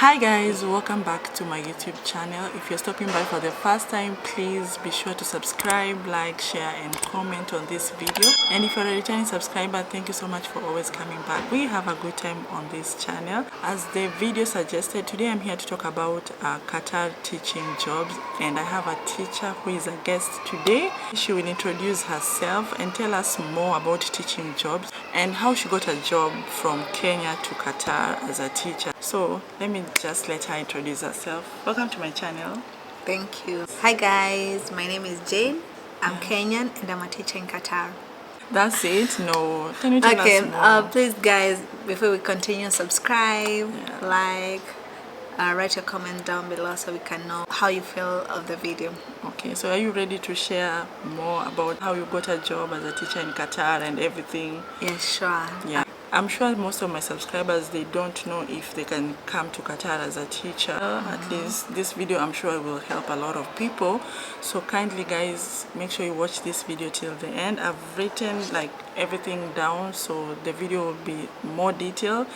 Hi guys, welcome back to my YouTube channel. If you're stopping by for the first time, please be sure to subscribe, like, share and comment on this video. And if you're a returning subscriber, thank you so much for always coming back. We have a good time on this channel. As the video suggested, today I'm here to talk about Qatar teaching jobs, and I have a teacher who is a guest today. She will introduce herself and tell us more about teaching jobs and how she got a job from Kenya to Qatar as a teacher. So let me just let her introduce herself. Welcome to my channel. Thank you. Hi guys, my name is Jane. I'm Kenyan and I'm a teacher in Qatar. That's it? No. Can you tell us more? Please guys, before we continue, subscribe, like, write your comment down below so we can know how you feel of the video. Okay, so are you ready to share more about how you got a job as a teacher in Qatar and everything? Yes, sure. Yeah. I'm sure most of my subscribers, they don't know if they can come to Qatar as a teacher. At least this video, I'm sure, will help a lot of people. So kindly guys, make sure you watch this video till the end. I've written like everything down so the video will be more detailed,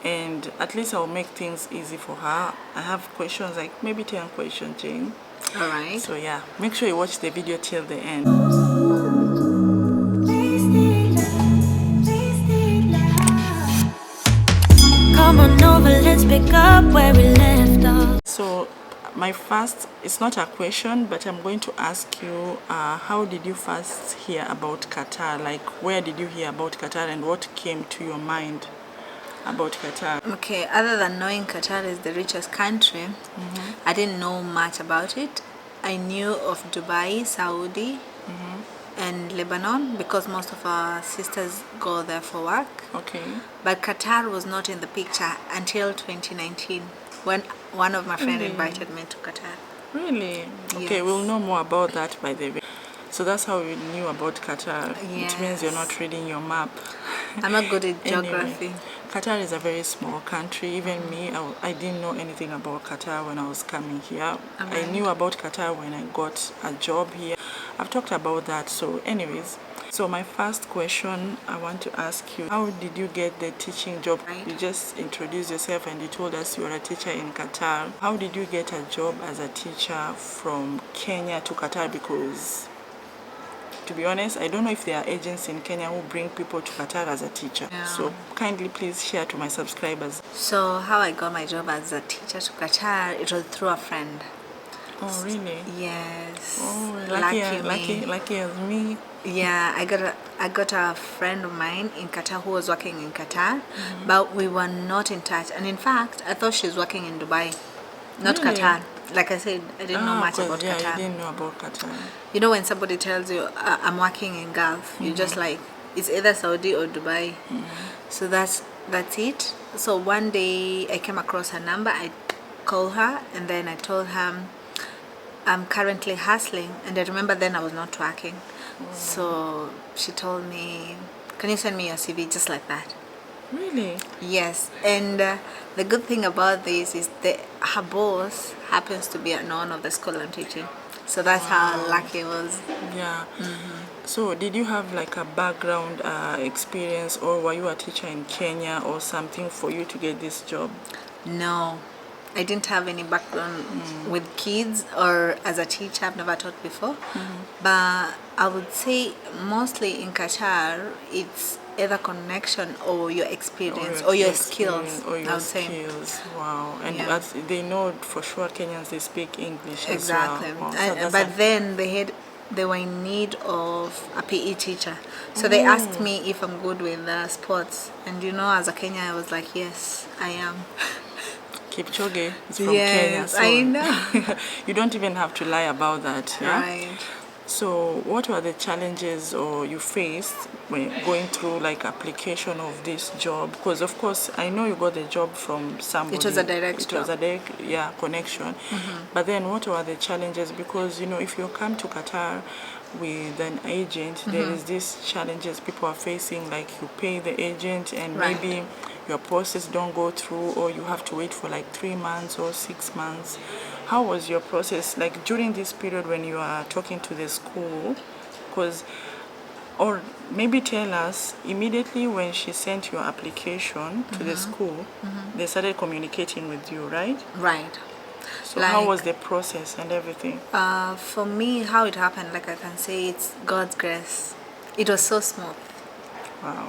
and at least I'll make things easy for her. I have questions, like maybe 10 questions, Jane. All right. So yeah, make sure you watch the video till the end. Come on over, let's pick up where we left off. So my first, it's not a question, but I'm going to ask you, how did you first hear about Qatar? Like, where did you hear about Qatar and what came to your mind about Qatar? Okay, other than knowing Qatar is the richest country, I didn't know much about it. I knew of Dubai, Saudi, and Lebanon because most of our sisters go there for work. Okay. But Qatar was not in the picture until 2019 when one of my friends invited me to Qatar. Really? Okay, Yes. we'll know more about that by the way. So that's how you knew about Qatar. It means you're not reading your map. I'm not good at Anyway, geography. Qatar is a very small country. Even me, I didn't know anything about Qatar when I was coming here. I knew about Qatar when I got a job here. I've talked about that. So anyways, so my first question I want to ask you, how did you get the teaching job? Right. You just introduced yourself and you told us you are a teacher in Qatar. How did you get a job as a teacher from Kenya to Qatar? Because to be honest, I don't know if there are agents in Kenya who bring people to Qatar as a teacher. Yeah. So kindly please share to my subscribers. So how I got my job as a teacher to Qatar, it was through a friend. Oh really? Yes. Oh, me. lucky as me. Yeah, I got a friend of mine in Qatar who was working in Qatar, but we were not in touch. And in fact, I thought she was working in Dubai, not Really? Qatar. Like I said, I didn't know much about Yeah, Qatar. you didn't know about Qatar. You know when somebody tells you, I'm working in Gulf, you just like, it's either Saudi or Dubai. So that's it. So one day I came across her number, I called her and then I told her, I'm currently hustling. And I remember then I was not working. So she told me, can you send me your CV, just like that? Really? Yes. And the good thing about this is that her boss happens to be a known of the school I'm teaching. So that's how lucky it was. Yeah. So did you have like a background experience, or were you a teacher in Kenya or something for you to get this job? No, I didn't have any background with kids or as a teacher. I've never taught before. But I would say mostly in Qatar, it's either connection or your experience or your skills. Or your I would say. skills. Wow. And Yeah. they know for sure Kenyans, they speak English Exactly. as well. Wow. So And, that's but then they were in need of a PE teacher. So they asked me if I'm good with sports. And you know, as a Kenyan, I was like, yes, I am. Kipchoge is from Kenya. Yes, So I know. you don't even have to lie about that. Yeah? Right. So what were the challenges or you faced when going through like application of this job? Because of course I know you got the job from somebody. It was a direct It job. was a direct, connection. But then what were the challenges? Because you know, if you come to Qatar with an agent, there is these challenges people are facing, like you pay the agent and Right. maybe your process don't go through, or you have to wait for like 3 months or 6 months. How was your process like during this period when you are talking to the school? Because Or maybe tell us, immediately when she sent your application to the school, they started communicating with you, right? Right. So how was the process and everything? For me, how it happened, like I can say, it's God's grace. It was so smooth. Wow.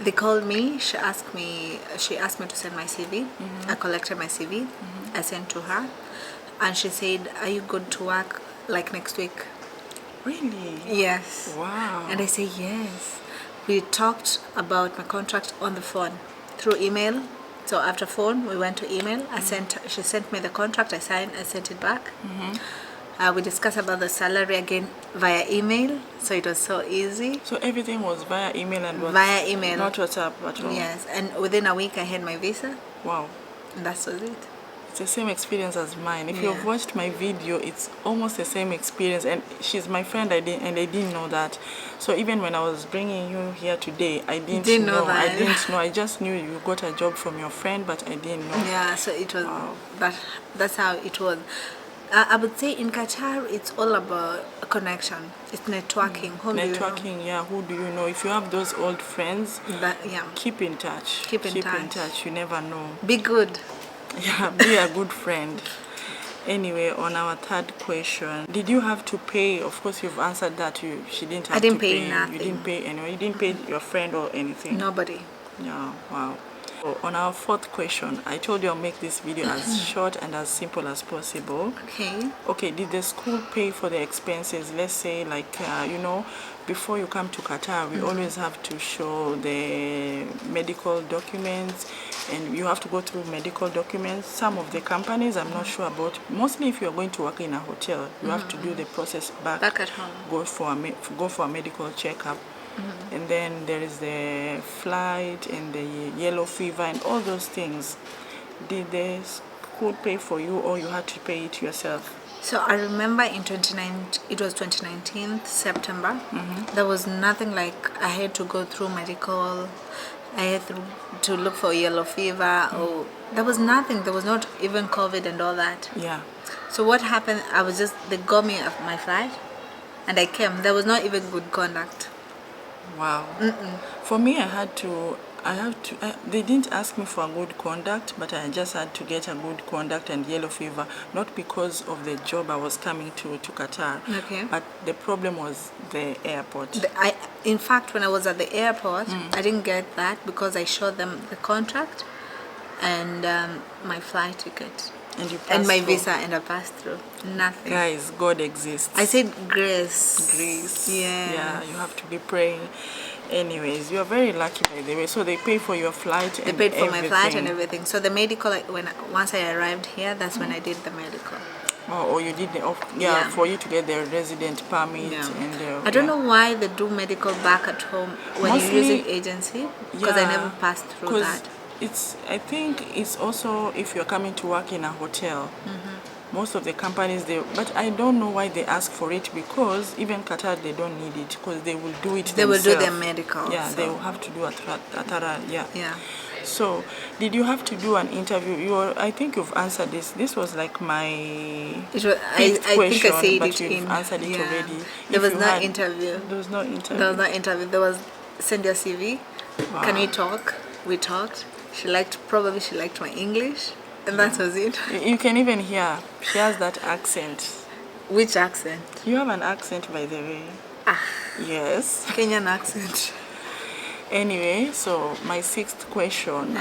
They called me. She asked me to send my CV. I collected my CV. I sent to her, and she said, "Are you good to work like next week?" Really? Yes. Wow. And I say yes. We talked about my contract on the phone through email. So after phone, we went to email. She sent me the contract. I signed. I sent it back. We discussed about the salary again via email. So it was so easy. So everything was via email and what? Via email. Not WhatsApp at all? Yes. And within a week, I had my visa. Wow. And that was it. It's the same experience as mine. If Yeah. you've watched my video, it's almost the same experience. And she's my friend, I didn't know that. So even when I was bringing you here today, I didn't know. that. I didn't know. I just knew you got a job from your friend, but I didn't know. Yeah, so it was Wow. that's how it was. I would say in Qatar, it's all about a connection. It's networking. Whom do you know? Networking, yeah. Who do you know? If you have those old friends, Yeah. keep in touch. Keep in touch. You never know. Be good. Yeah, be a good friend. Anyway, on our third question, did you have to pay? Of course, you've answered that. She didn't have I didn't to pay pay. nothing. You didn't pay anyway. You didn't pay your friend or anything. Nobody. Yeah, wow. So on our fourth question, I told you I'll make this video as short and as simple as possible. Okay. Okay, did the school pay for the expenses? Let's say, like, before you come to Qatar, we always have to show the medical documents, and you have to go through medical documents. Some of the companies, I'm not sure about. Mostly, if you're going to work in a hotel, you have to do the process back Back at home. Go for a medical checkup. And then there is the flight and the yellow fever and all those things. Did the school pay for you, or you had to pay it yourself? So I remember in 2019 September, there was nothing like I had to go through medical. I had to look for yellow fever, or there was nothing. There was not even COVID and all that. Yeah. So what happened? They got me off my flight, and I came. There was not even good conduct. Wow. For me, they didn't ask me for a good conduct, but I just had to get a good conduct and yellow fever, not because of the job I was coming to Qatar. Okay. But the problem was the airport. In fact, when I was at the airport, I didn't get that because I showed them the contract and my flight ticket And you passed and my through. visa, and I passed through. Nothing. Guys, God exists. I said grace. Grace. Yes. Yeah, you have to be praying. Anyways, you are very lucky, by the way. So they pay for your flight They and paid for my everything. flight and everything. So the medical, once I arrived here, that's when I did the medical. Oh, you did Yeah. for you to get the resident permit and I don't know why they do medical back at home when Mostly- you're using agency, because I never passed through 'cause that. I think it's also if you're coming to work in a hotel. Most of the companies, but I don't know why they ask for it, because even Qatar, they don't need it, because they will do it They will do themselves. their medical. Yeah, so. they will have to do a thorough, yeah. Yeah. So, did you have to do an interview? I think you've answered this. This was like my It was, fifth I think I question, said but it you've in. answered it yeah. already. There If was you no had- interview. There was no interview. There was no interview. There was send your CV. Wow. Can we talk? We talked. She liked my English, and that was it. You can even hear she has that accent. Which accent? You have an accent, by the way. Yes. Kenyan accent. Anyway, so my sixth question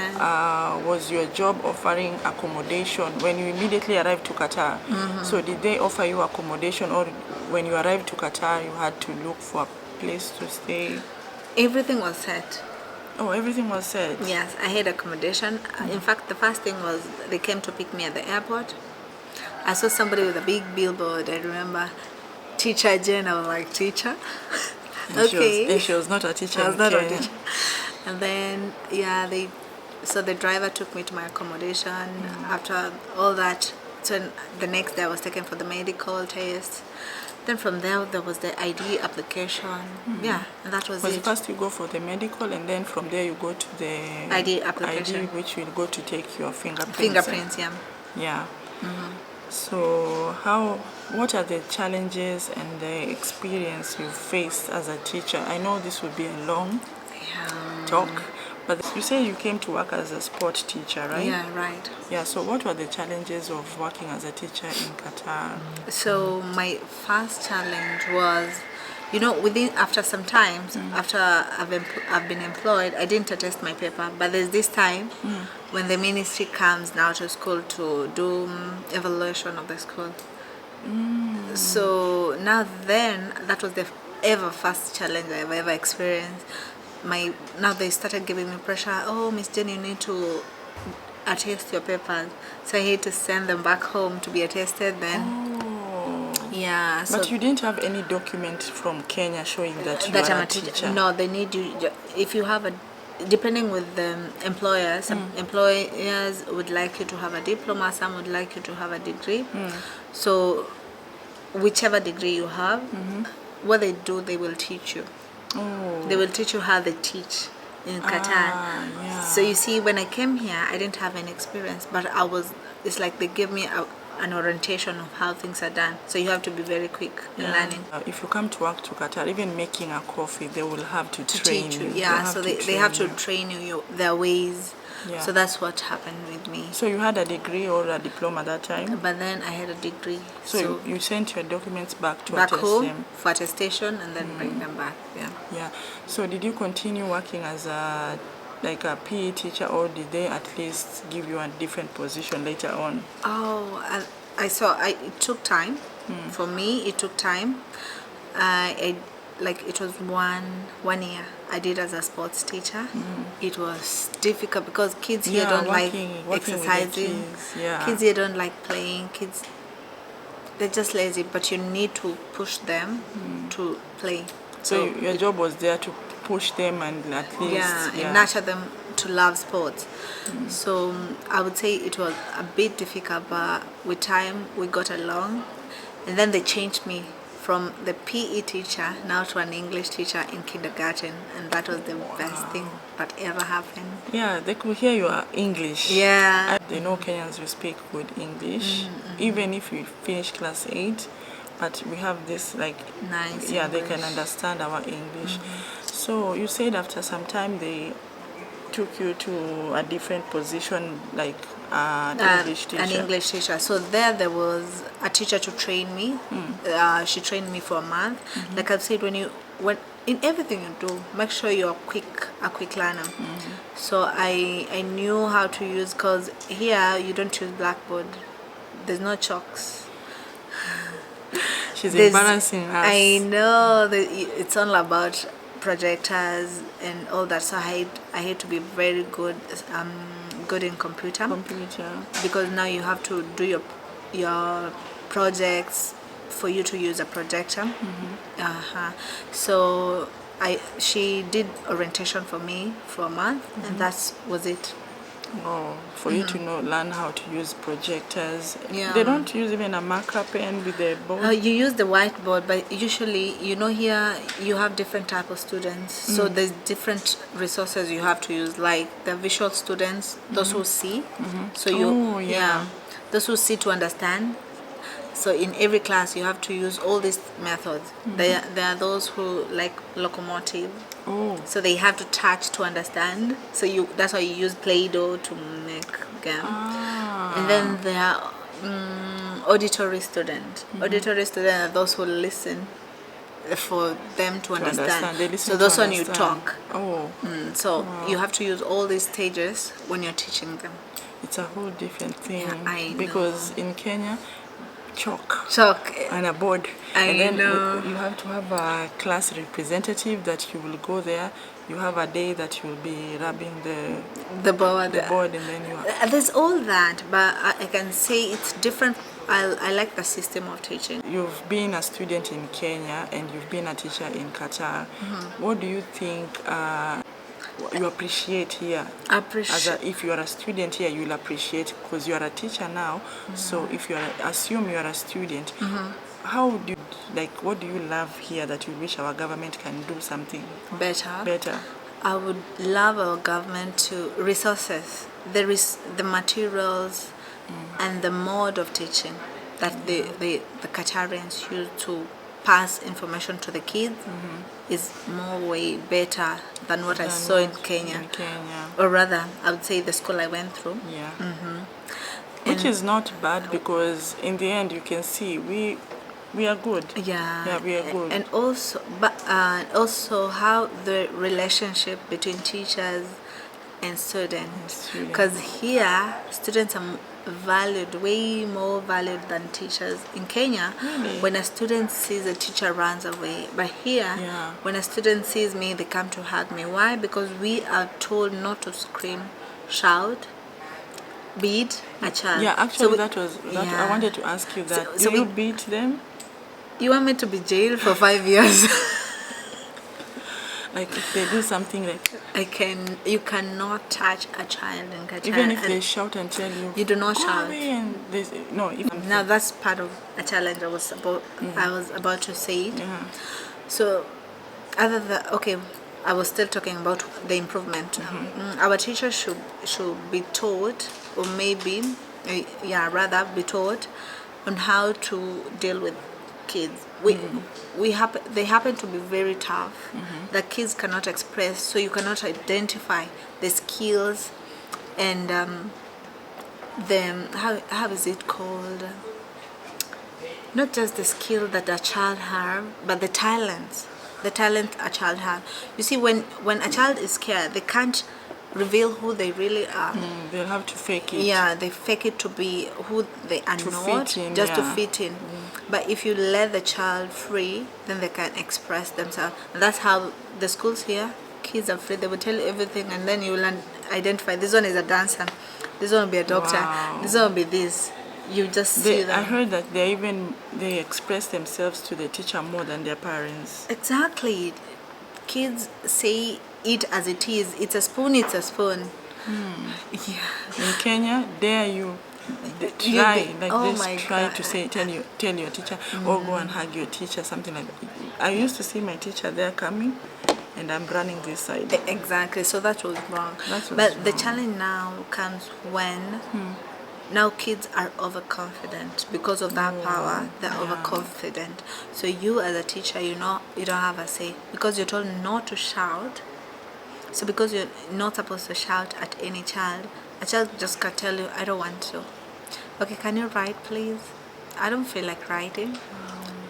was your job offering accommodation when you immediately arrived to Qatar. So did they offer you accommodation, or when you arrived to Qatar you had to look for a place to stay? Everything was set. Oh, everything was set. Yes, I had accommodation. In fact, the first thing was they came to pick me at the airport. I saw somebody with a big billboard. I remember Teacher Jen. I was like, teacher? Okay. She was not a teacher. I was not a Kenya. teacher. And then, so the driver took me to my accommodation. After all that, so the next day I was taken for the medical test. Then from there was the ID application. Yeah, and that was Was it. first you go for the medical, and then from there you go to the ID application. ID, which will go to take your fingerprints. Fingerprints, yeah. Yeah. So what are the challenges and the experience you faced as a teacher? I know this would be a long talk, but you say you came to work as a sport teacher, right? Yeah, right. Yeah, so what were the challenges of working as a teacher in Qatar? So my first challenge was, after some time, after I've been employed, I didn't attest my paper. But there's this time when the ministry comes now to school to do evaluation of the school. So then that was the first challenge I've ever experienced. Now they started giving me pressure. Oh, Miss Jenny, you need to attest your papers. So I had to send them back home to be attested then. Yeah. But you didn't have any document from Kenya showing that you are a teacher? No, they need you. If you have depending with the employer, some employers would like you to have a diploma, some would like you to have a degree. So whichever degree you have, what they do, they will teach you. They will teach you how they teach in Qatar. Yeah. So you see, when I came here, I didn't have any experience, but it's like they gave me an orientation of how things are done. So you have to be very quick in learning. If you come to work to Qatar, even making a coffee, they will have to train teach you. Yeah, so they have to train you their ways. Yeah. So that's what happened with me. So you had a degree or a diploma that time? But then I had a degree. So you sent your documents back to back attest home them? for attestation and then bring them back. Yeah. Yeah. So did you continue working as a PE teacher, or did they at least give you a different position later on? Oh, it took time. For me, it took time. It was one year I did as a sports teacher. It was difficult because kids here don't like exercising. Kids here don't like playing. Kids, they're just lazy, but you need to push them to play. So your job was there to push them and at least and nurture them to love sports. So I would say it was a bit difficult, but with time we got along. And then they changed me from the PE teacher now to an English teacher in kindergarten, and that was the best thing that ever happened. Yeah, they could hear your English. Yeah. They know Kenyans, we speak good English, even if we finish class 8, but we have this nice English. They can understand our English. So you said after some time they took you to a different position, like an English teacher. An English teacher. So there was a teacher to train me. She trained me for a month. Like I've said, when in everything you do, make sure you're a quick learner. So I knew how to use, because here you don't use blackboard. There's no chalks. She's embarrassing us. I know it's all about projectors and all that. So I had to be very good in computer, because now you have to do your projects for you to use a projector. So she did orientation for me for a month, and that was it. For you to learn how to use projectors. They don't use even a marker pen with the board. You use the whiteboard, but usually, here you have different type of students. So there's different resources you have to use, like the visual students, those who see. So those who see to understand. So in every class you have to use all these methods. There are those who like locomotive. So they have to touch to understand. So that's why you use Play-Doh to make game. And then there are auditory students. Auditory students are those who listen for them to understand. So those when you talk. So you have to use all these stages when you're teaching them. It's a whole different thing. I know. Because in Kenya, chalk and a board, and then you have to have a class representative that you will go there. You have a day that you will be rubbing the board, and then there's all that, but I can say it's different. I like the system of teaching. You've been a student in Kenya and you've been a teacher in Qatar. What do you think you appreciate here? If you are a student here, you'll appreciate, because you are a teacher now. So if assume you are a student, how do you, what do you love here that you wish our government can do something better? I would love our government to resources. There is the materials and the mode of teaching. that the Qatarians use to pass information to the kids is more way better than what I saw in Kenya. In Kenya. Or rather, I would say the school I went through. Yeah. Which is not bad, because in the end you can see we are good. Yeah, we are good. and also, also how the relationship between teachers and students. Because here, students are valued, way more valued than teachers. In Kenya, Really? when a student sees a teacher, runs away. But here, when a student sees me, they come to hug me. Why? Because we are told not to scream, shout, beat a child. Yeah, actually, I wanted to ask you that. So do you beat them? You want me to be jailed for 5 years? Like if they do something like, you cannot touch a child in Qatar. even if they shout and tell you, you do not "Go shout. away," and they say, no, if Now that's part of a challenge I was about to say it. Yeah. So other than, okay, I was still talking about the improvement. Our teachers should be taught, or maybe rather be taught on how to deal with kids. They happen to be very tough. The kids cannot express, so you cannot identify the skills and how is it called? Not just the skill that a child have, but the talent a child has. You see, when a child is scared, they can't reveal who they really are. they'll have to fake it. Yeah, they fake it to be who they are To not, fit in, just to yeah. fit in. But if you let the child free, then they can express themselves. And that's how the schools here, kids are free. They will tell you everything, and then you will identify. This one is a dancer. This one will be a doctor. Wow. This one will be this. You just see them. I heard that they express themselves to the teacher more than their parents. Exactly. Kids say it as it is. It's a spoon, it's a spoon. Yeah. In Kenya, dare you try, oh my try God. to say, tell your teacher, or go and hug your teacher, something like that. I used to see my teacher there coming, and I'm running this side. Exactly. So that was wrong. That was But the wrong. challenge now comes when now kids are overconfident because of that power. They're overconfident. So you as a teacher, you don't have a say because you're told not to shout. So because you're not supposed to shout at any child, a child just can tell you, I don't want to. Okay, can you write, please? I don't feel like writing.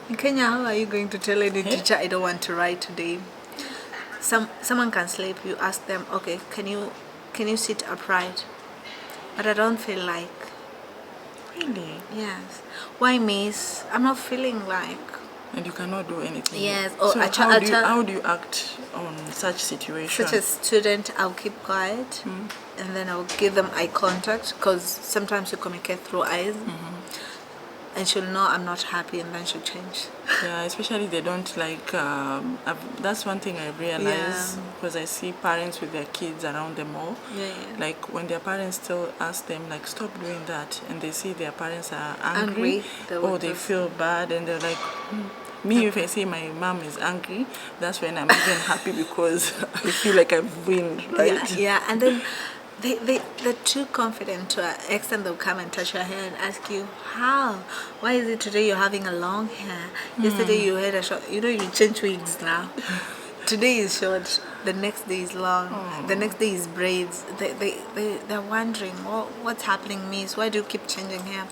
In Kenya, how are you going to tell any teacher, I don't want to write today? Someone can sleep. You ask them, okay, can you sit upright? But I don't feel like. Really? Yes. Why, miss? I'm not feeling like. And you cannot do anything. Yes. Or so how do you act on such situations? Such a student, I'll keep quiet, and then I'll give them eye contact because sometimes you communicate through eyes, and she'll know I'm not happy, and then she'll change. Yeah, especially they don't like. That's one thing I realize because I see parents with their kids around the mall. Yeah. Like when their parents still ask them like stop doing that, and they see their parents are angry, or they feel bad, and they're like. Me, if I say my mom is angry, that's when I'm even happy because I feel like I've won, right? Yeah, and then they're too confident to an extent they'll come and touch your hair and ask you, how? Why is it today you're having a long hair? Yesterday you had a short, you change wigs now. Today is short, the next day is long, the next day is braids. They're wondering, what's happening, miss? Why do you keep changing hair?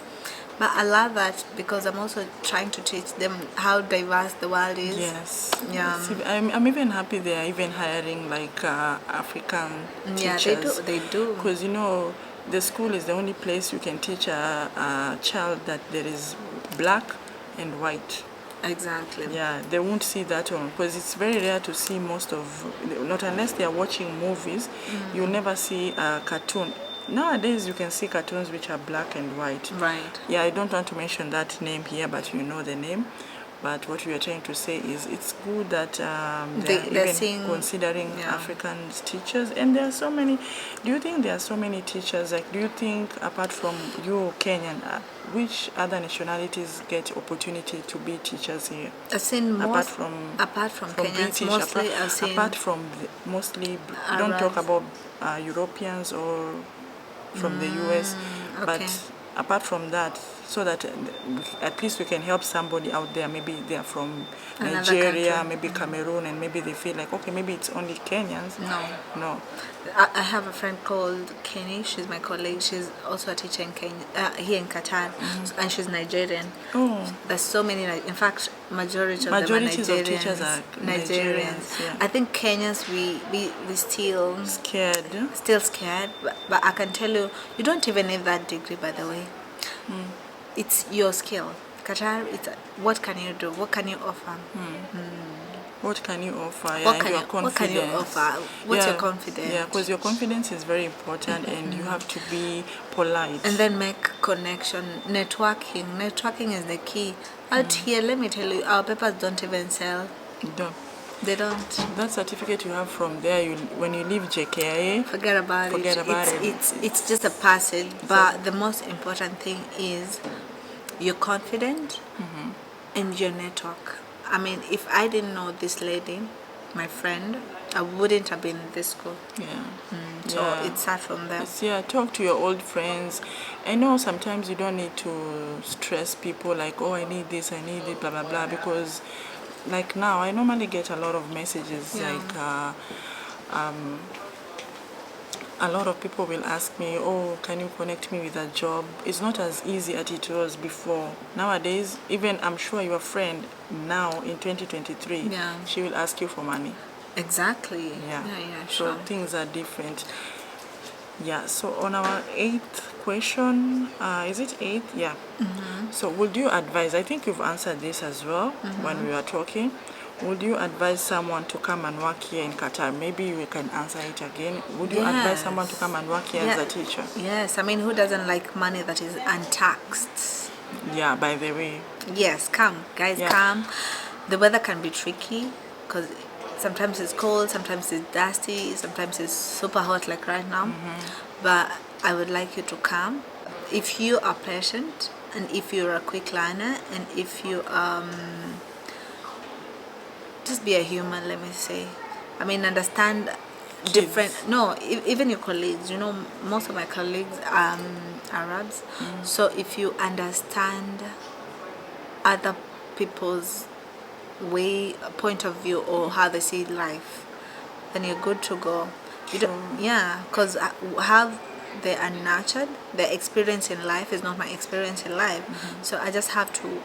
But I love that because I'm also trying to teach them how diverse the world is. Yes. Yeah. See, I'm even happy they are even hiring like African teachers. Yeah, they do. Because the school is the only place you can teach a child that there is black and white. Exactly. Yeah, they won't see that one because it's very rare to see most of, not unless they are watching movies, you'll never see a cartoon. Nowadays, you can see cartoons which are black and white. Right. Yeah, I don't want to mention that name here, but you know the name. But what we are trying to say is it's good that they're even considering African teachers. And there are so many. Do you think there are so many teachers? Like, do you think apart from you, Kenyan, which other nationalities get opportunity to be teachers here? I've seen apart from Kenyans, British, mostly I've seen. Apart from mostly, don't talk about Europeans or from the US, okay. but apart from that, so that at least we can help somebody out there. Maybe they are from Another Nigeria, country. maybe Cameroon, and maybe they feel like, okay, maybe it's only Kenyans. No. I have a friend called Kenny. She's my colleague. She's also a teacher in Kenya, here in Qatar, and she's Nigerian. Oh. There's so many. In fact, majority of them are Majorities Nigerians. of teachers are Nigerians, yeah. I think Kenyans we still Scared. still scared, but I can tell you, you don't even need that degree, by the way. It's your skill. Qatar, it's what can you do? What can you offer? What can you offer? Yeah, What and can your you- what can you confidence. offer? What's your Yeah, confidence? Yeah, because your confidence is very important, and you have to be polite. And then make connection. Networking is the key. Out here, let me tell you, our papers don't even sell. No. They don't. That certificate you have from there, when you leave JKIA, Forget about Forget it. about it. It's just a passage. But the most important thing is you're confident and your network. I mean, if I didn't know this lady, my friend, I wouldn't have been in this school. yeah. So Yeah. it starts from there. Yeah, talk to your old friends. I know sometimes you don't need to stress people like, oh, I need this, I need it, blah, blah, blah, because like now, I normally get a lot of messages like, a lot of people will ask me, oh, can you connect me with a job? It's not as easy as it was before. Nowadays, even I'm sure your friend now in 2023, Yeah. she will ask you for money. Exactly. Yeah. Sure. So things are different. Yeah. So on our 8th question, is it 8? Yeah. So would you advise? I think you've answered this as well when we were talking. Would you advise someone to come and work here in Qatar? Maybe we can answer it again. Would you advise someone to come and work here as a teacher? Yes. I mean, who doesn't like money that is untaxed? Yeah. By the way. Yes, come, guys, Yeah. come. The weather can be tricky because sometimes it's cold, sometimes it's dusty, sometimes it's super hot like right now. But I would like you to come. If you are patient and if you're a quick learner and if you just be a human, let me say. I mean, understand different. No, even your colleagues. You know, most of my colleagues are Arabs. So if you understand other people's point of view or how they see life, then you're good to go. You don't, yeah, because how they are nurtured, their experience in life is not my experience in life. So I just have to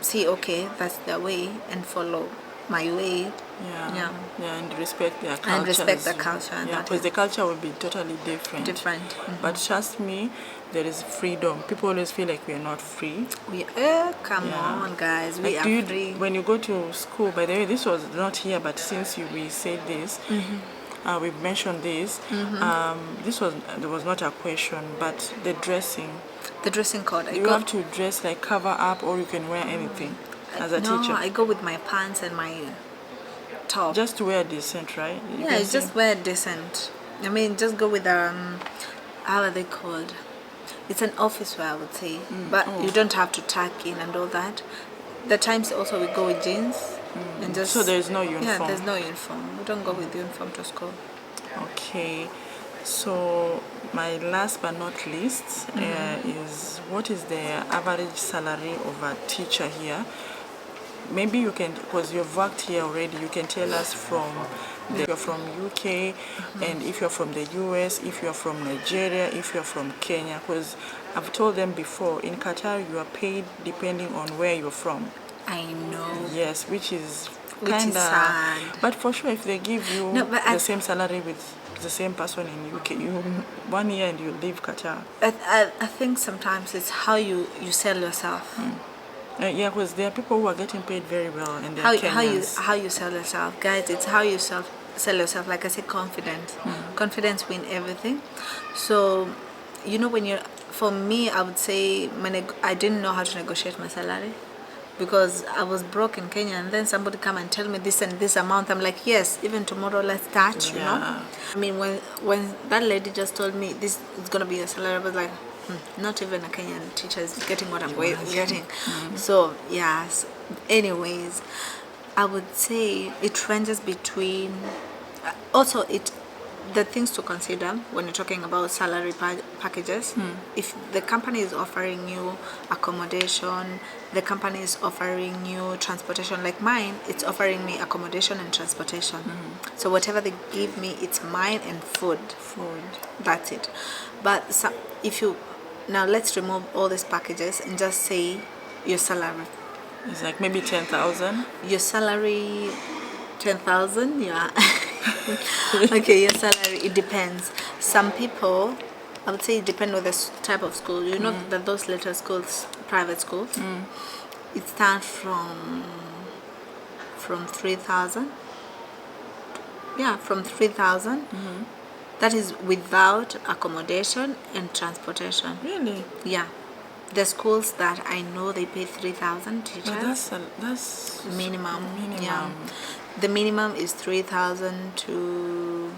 see, okay, that's their way and follow my way. Yeah, and respect their culture. And respect the culture. And Yeah, that because is the culture will be totally different. different. But trust me, there is freedom. People always feel like we are not free. Come Yeah. on, guys, Like, we are do you, free. when you go to school, by the way, this was not here, but since we said this, we've mentioned this. There was not a question, but the dressing. The dressing code. You have to dress like cover up, or you can wear anything as a teacher. I go with my pants and my top. Just to wear decent, right? You Yeah, can you see- just wear decent. I mean, just go with how are they called? It's an office wear, I would say, but you don't have to tuck in and all that. The times also we go with jeans and just. So there's no Yeah, uniform. there's no uniform. We don't go with uniform to school. Okay, so my last but not least is what is the average salary of a teacher here? Maybe you can, because you've worked here already, you can tell us if you're from UK and if you're from the US, if you're from Nigeria, if you're from Kenya, because I've told them before, in Qatar you are paid depending on where you're from. I know. Yes, which is Which kind is of, sad. but for sure if they give you No, but the same salary with the same person in UK, you 1 year and you leave Qatar. I think sometimes it's how you sell yourself. Yeah, because there are people who are getting paid very well and they're Kenyans. How you sell yourself, guys. It's how you sell yourself. Like I said, confidence. Confidence win everything. So, you know, for me, I would say I didn't know how to negotiate my salary because I was broke in Kenya, and then somebody come and tell me this and this amount. I'm like, yes, even tomorrow, let's start. You know. I mean, when that lady just told me this is gonna be your salary, I was like, not even a Kenyan teacher is getting what I'm getting. So yes. Anyways, I would say it ranges between. Also, the things to consider when you're talking about salary packages. If the company is offering you accommodation, the company is offering you transportation, like mine, it's offering me accommodation and transportation. So whatever they give me, it's mine and food. That's it. But if you, now let's remove all these packages and just say your salary. It's like maybe 10,000. Your salary, 10,000, yeah. Okay, your salary, it depends. Some people, I would say it depends on the type of school. You know that those little schools, private schools, it starts from 3,000. Yeah, from 3,000. That is without accommodation and transportation. Really? Yeah. The schools that I know, they pay 3,000 teachers. But that's minimum. minimum. Yeah. The minimum is 3,000 to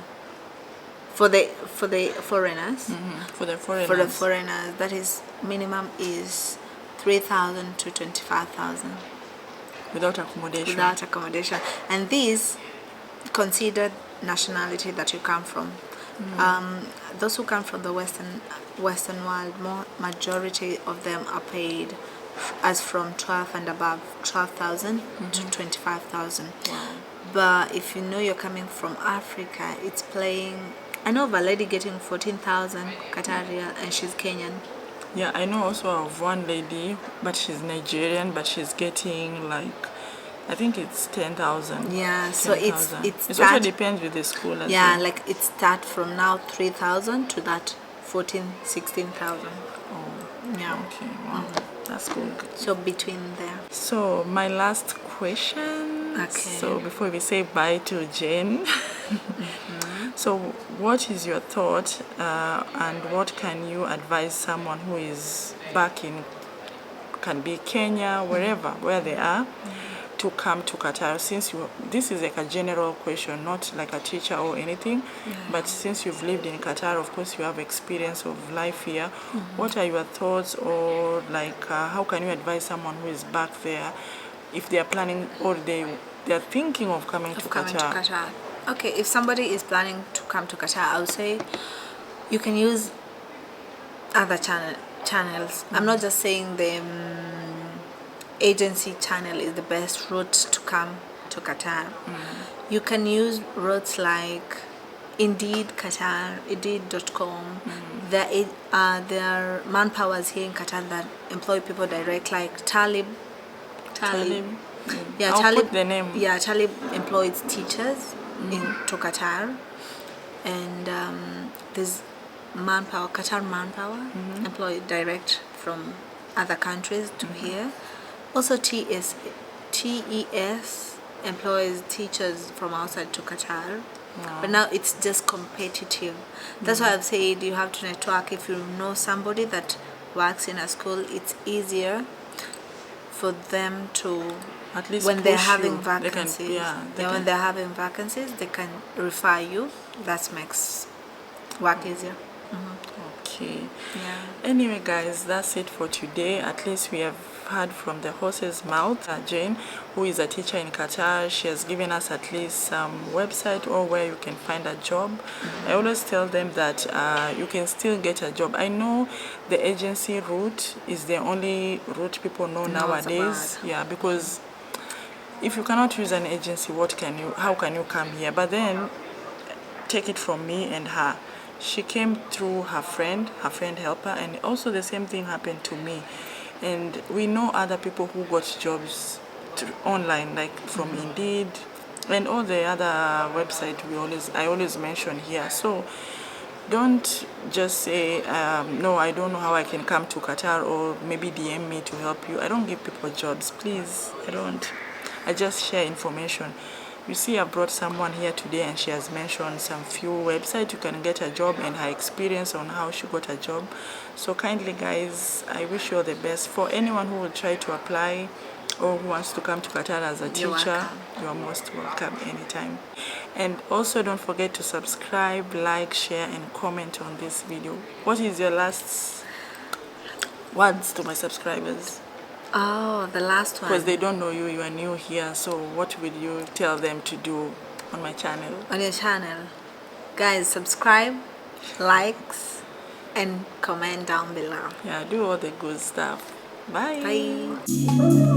for the foreigners. For the foreigners. For the foreigners, that is minimum is 3,000 to 25,000 Without accommodation. without accommodation, and these considered nationality that you come from. Those who come from the Western world, majority of them are paid as from 12 and above, 12,000 to 25,000. Wow. But if you know you're coming from Africa, it's playing. I know of a lady getting 14,000 Qatar riyal, and she's Kenyan. Yeah, I know also of one lady, but she's Nigerian, but she's getting like, I think it's 10,000. Yeah, so it also start, depends with the school as yeah, well. like it start from now 3,000 to that 16,000. Oh, Yeah. okay, wow, that's good. So between there. So my last question. Okay. So before we say bye to Jane, so what is your thought and what can you advise someone who is back in, can be Kenya, wherever, where they are, to come to Qatar? Since this is like a general question, not like a teacher or anything, but since you've lived in Qatar, of course you have experience of life here. What are your thoughts, or like how can you advise someone who is back there if they are planning or they are thinking of coming to Qatar? Okay, if somebody is planning to come to Qatar, I would say you can use other channels. I'm not just saying the agency channel is the best route to come to Qatar. You can use routes like Indeed Qatar, Indeed.com. There are manpowers here in Qatar that employ people direct, like Talib. Yeah, I'll Talib, put the name. Yeah, Talib employs teachers to Qatar, and there's manpower, Qatar manpower, employed direct from other countries to here. Also, TES employs teachers from outside to Qatar. Wow. But now it's just competitive. That's why I've said you have to network. If you know somebody that works in a school, it's easier for them to, At least when they're push having you. vacancies, when they're having vacancies, they can refer you. That makes work easier. Okay. Yeah. Anyway, guys, that's it for today. At least we have heard from the horse's mouth. Jane, who is a teacher in Qatar, she has given us at least some website or where you can find a job. I always tell them that you can still get a job. I know the agency route is the only route people know nowadays. Yeah, because if you cannot use an agency, how can you come here? But then take it from me and her. She came through her friend helped her, and also the same thing happened to me. And we know other people who got jobs online, like from Indeed and all the other websites I always mention here. So don't just say, no, I don't know how I can come to Qatar, or maybe DM me to help you. I don't give people jobs, please. I don't. I just share information. You see, I brought someone here today and she has mentioned some few websites you can get a job and her experience on how she got a job. So kindly, guys, I wish you all the best. For anyone who will try to apply or who wants to come to Qatar as a teacher, you are most welcome anytime. And also don't forget to subscribe, like, share and comment on this video. What is your last words to my subscribers? Oh, the last one. Because they don't know you, you are new here. So what will you tell them to do on my channel? On your channel, Guys, subscribe, likes, and comment down below. Yeah, do all the good stuff. Bye. Bye.